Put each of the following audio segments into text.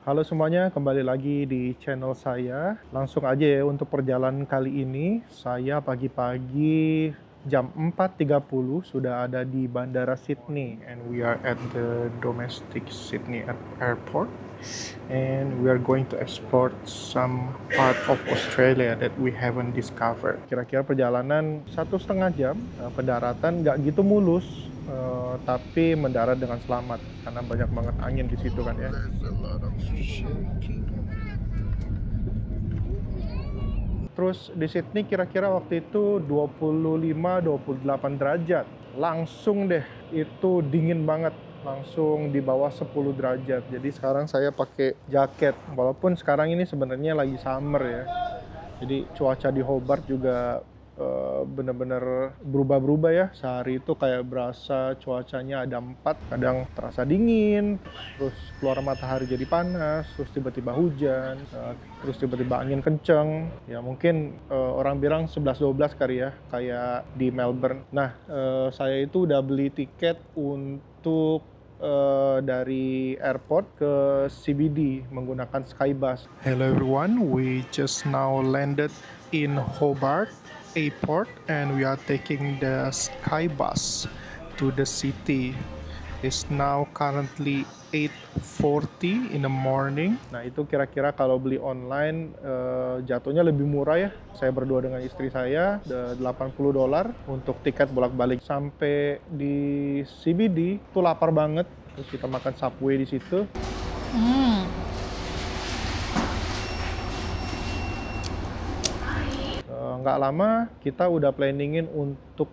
Halo semuanya, kembali lagi di channel saya. Langsung aja ya untuk perjalanan kali ini. Saya pagi-pagi jam 4.30 sudah ada di Bandara Sydney and we are at the domestic Sydney airport and we are going to explore some part of Australia that we haven't discovered. Kira-kira perjalanan 1,5 jam, pendaratan nggak gitu mulus, tapi mendarat dengan selamat karena banyak banget angin di situ kan ya. Terus di Sydney kira-kira waktu itu 25-28 derajat. Langsung deh, itu dingin banget. Langsung di bawah 10 derajat. Jadi sekarang saya pakai jaket. Walaupun sekarang ini sebenarnya lagi summer ya. Jadi cuaca di Hobart juga bener-bener berubah-berubah ya. Sehari itu kayak berasa cuacanya ada 4, kadang terasa dingin, terus keluar matahari jadi panas, terus tiba-tiba hujan, terus tiba-tiba angin kenceng. Ya mungkin orang bilang 11-12 kali ya, kayak di Melbourne. Nah, saya itu udah beli tiket untuk dari airport ke CBD menggunakan Skybus. Hello everyone, we just now landed in Hobart Airport and we are taking the Skybus to the city. It's now currently 8:40 in the morning. Nah itu kira-kira kalau beli online jatuhnya lebih murah ya. Saya berdua dengan istri saya, $80 untuk tiket bolak-balik sampai di CBD. Itu lapar banget. Terus kita makan Subway di situ. Nggak lama kita udah planningin untuk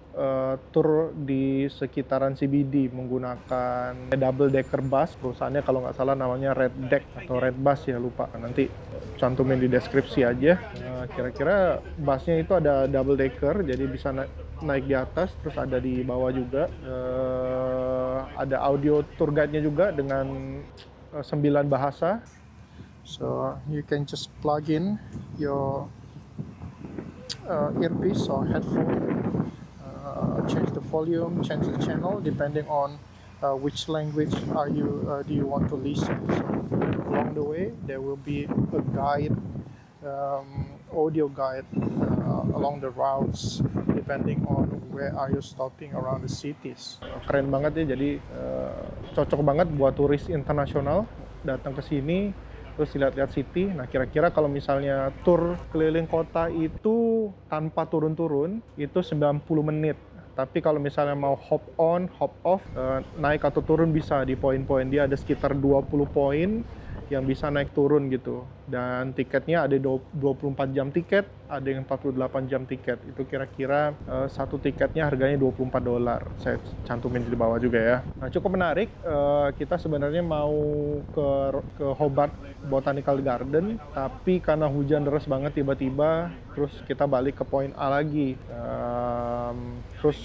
tour di sekitaran CBD menggunakan double decker bus. Perusahaannya kalau nggak salah namanya Red Deck atau Red Bus ya, lupa. Nanti cantumin di deskripsi aja. Kira-kira busnya itu ada double decker, jadi bisa naik di atas, terus ada di bawah juga. Ada audio tour guide-nya juga dengan 9 bahasa. So you can just plug in your earpiece or headphone, change the volume, change the channel depending on which language do you want to listen. So along the way there will be a guide, audio guide along the routes depending on where are you stopping around the cities. Keren banget ya, jadi cocok banget buat turis internasional datang ke sini terus lihat-lihat city. Nah kira-kira kalau misalnya tour keliling kota itu tanpa turun-turun itu 90 menit. Tapi kalau misalnya mau hop on, hop off, naik atau turun bisa di poin-poin. Dia ada sekitar 20 poin yang bisa naik turun gitu. Dan tiketnya ada 24 jam tiket, ada yang 48 jam tiket. Itu kira-kira satu tiketnya harganya $24. Saya cantumin di bawah juga ya. Nah, cukup menarik. Kita sebenarnya mau ke Hobart Botanical Garden, tapi karena hujan deras banget tiba-tiba, terus kita balik ke poin A lagi. Terus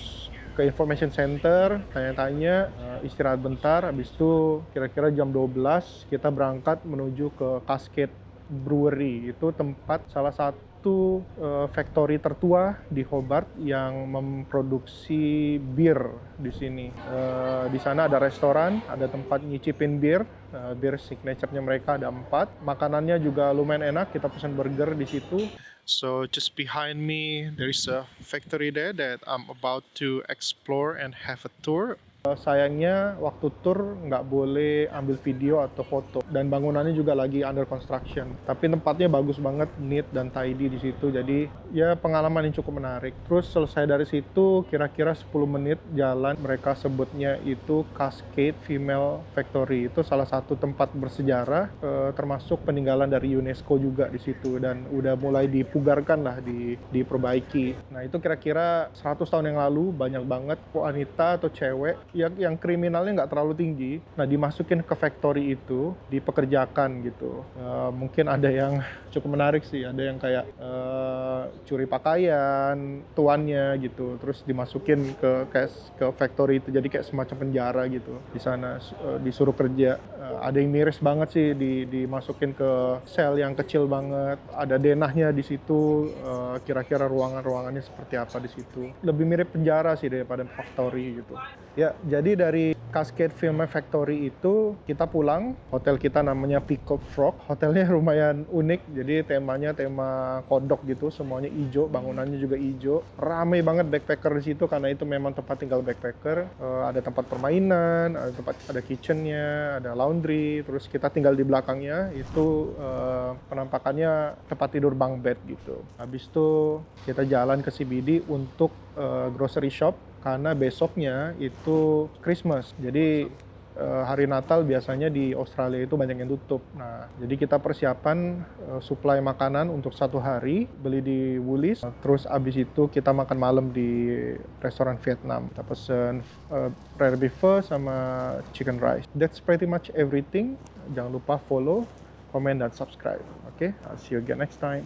ke information center, tanya-tanya, istirahat bentar, habis itu kira-kira jam 12 kita berangkat menuju ke Cascade Brewery. Itu tempat salah satu factory tertua di Hobart yang memproduksi bir di sini. Di sana ada restoran, ada tempat nyicipin bir, bir signature-nya mereka ada 4. Makanannya juga lumayan enak, kita pesan burger di situ. So just behind me there is a factory there that I'm about to explore and have a tour. Sayangnya waktu tour nggak boleh ambil video atau foto, dan bangunannya juga lagi under construction. Tapi tempatnya bagus banget, neat dan tidy di situ. Jadi ya pengalaman yang cukup menarik. Terus selesai dari situ kira-kira 10 menit jalan, mereka sebutnya itu Cascade Female Factory. Itu salah satu tempat bersejarah, termasuk peninggalan dari UNESCO juga di situ, dan udah mulai dipugarkan lah, diperbaiki. Nah itu kira-kira 100 tahun yang lalu, banyak banget wanita atau cewek yang kriminalnya nggak terlalu tinggi. Nah dimasukin ke factory itu, dipekerjakan gitu. Mungkin ada yang cukup menarik sih, ada yang kayak curi pakaian tuannya gitu, terus dimasukin ke factory itu, jadi kayak semacam penjara gitu di sana, disuruh kerja. Ada yang miris banget sih, dimasukin ke sel yang kecil banget, ada denahnya di situ. Kira-kira ruangannya seperti apa di situ, lebih mirip penjara sih daripada factory gitu ya. Jadi dari Cascade Film Factory itu kita pulang, hotel kita namanya Peacock Frog. Hotelnya lumayan unik, jadi temanya tema kodok gitu, semuanya hijau, bangunannya juga hijau. Ramai banget backpacker di situ karena itu memang tempat tinggal backpacker. Ada tempat permainan, ada kitchennya, ada laundry. Terus kita tinggal di belakangnya itu penampakannya tempat tidur bunk bed gitu. Habis itu kita jalan ke CBD untuk grocery shop karena besoknya itu Christmas. Jadi hari Natal biasanya di Australia itu banyak yang tutup. Nah, jadi kita persiapan suplai makanan untuk 1 hari, beli di Woolies. Terus abis itu kita makan malam di restoran Vietnam. Kita pesen rare beef pho sama chicken rice. That's pretty much everything. Jangan lupa follow, comment, dan subscribe. Oke, I'll see you again next time.